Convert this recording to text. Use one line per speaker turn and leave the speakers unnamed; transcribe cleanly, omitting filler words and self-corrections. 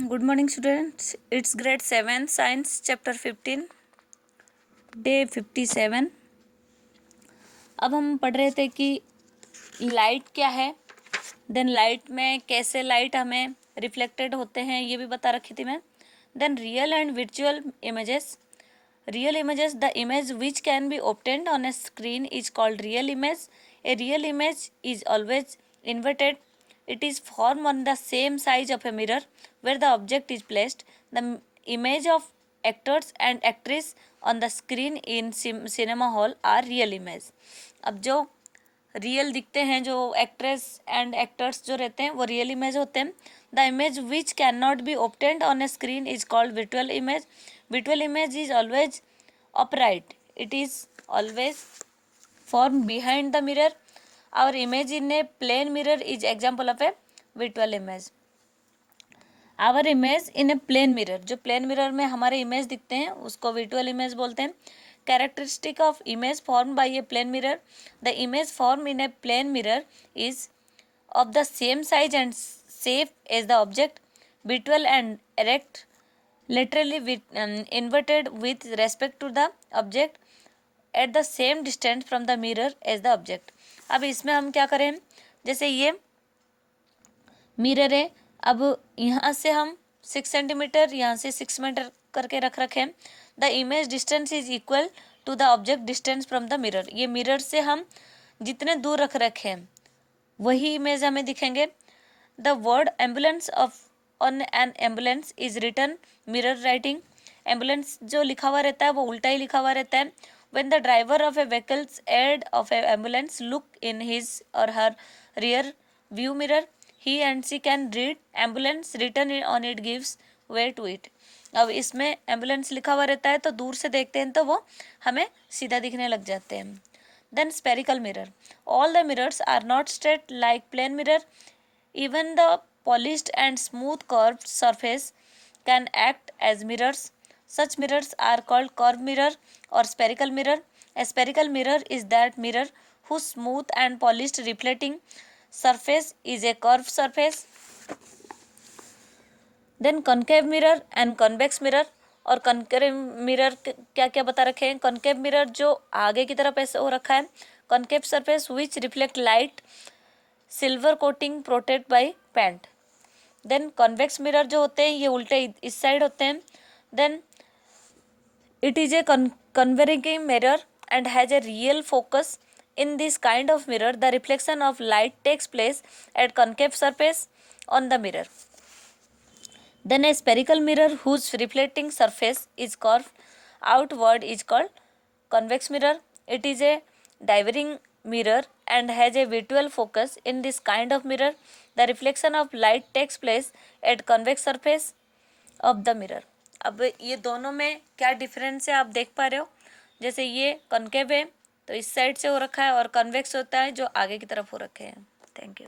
Good morning students, it's grade 7 science chapter 15 day 57। अब हम पढ़ रहे थे कि लाइट क्या है, देन लाइट में कैसे लाइट हमें रिफ्लेक्टेड होते हैं ये भी बता रखी थी मैं। Then real and virtual images. Real images, the image which can be obtained on a screen is called real image. A real image is always inverted. It is formed on the same size of a mirror where the object is placed. The image of actors and actress on the screen in cinema hall are real image. अब जो real दिखते हैं, जो actress and actors जो रहते हैं वो real image होते हैं। The image which can not be obtained on a screen is called virtual image. Virtual image is always upright. It is always formed behind the mirror. Our image in a plane mirror is example of a virtual image. Our image in a plane mirror, जो plane mirror में हमारे image दिखते हैं उसको virtual image बोलते हैं। Characteristic of image formed by a plane mirror. The image formed in a plane mirror is of the same size and shape as the object, virtual and erect, laterally inverted with respect to the object, at the same distance from the mirror as the object. अब इसमें हम क्या करें, जैसे ये mirror है, अब यहाँ से हम 6 सेंटीमीटर, यहाँ से 6 मीटर करके रख रखे। The image distance is equal to the object distance from the mirror. ये मिरर से हम जितने दूर रख रखे हैं वही इमेज हमें दिखेंगे। The word ambulance of on an ambulance is written mirror writing. Ambulance जो लिखा हुआ रहता है वो उल्टा ही लिखा हुआ रहता है। When the driver of a vehicles ahead of a ambulance look in his और her rear view mirror, he and she can read ambulance written on it gives way to it. अब इसमें एम्बुलेंस लिखा हुआ रहता है तो दूर से देखते हैं तो वो हमें सीधा दिखने लग जाते हैं। Then spherical mirror. All the mirrors are not straight like plane mirror, even the polished and smooth curved surface can act as mirrors. Such mirrors are called curve mirror और spherical mirror. A spherical mirror is that mirror whose smooth and polished reflecting surface is a curved surface. Then concave mirror and convex mirror। और concave mirror क्या क्या बता रखे हैं। Concave mirror जो आगे की तरफ ऐसे हो रखा है। Concave surface which reflect light, silver coating protect by paint. Then convex mirror जो होते हैं ये उल्टे इस साइड होते हैं। Then it is a converging mirror and has a real focus. In this kind of mirror, the reflection of light takes place at concave surface on the mirror. Then a spherical mirror whose reflecting surface is curved outward is called convex mirror. It is a diverging mirror and has a virtual focus. In this kind of mirror, the reflection of light takes place at convex surface of the mirror. अब ये दोनों में क्या difference है आप देख पा रहे हो। जैसे ये कनकेव है तो इस साइड से हो रखा है और कन्वेक्स होता है जो आगे की तरफ हो रखे हैं। Thank you.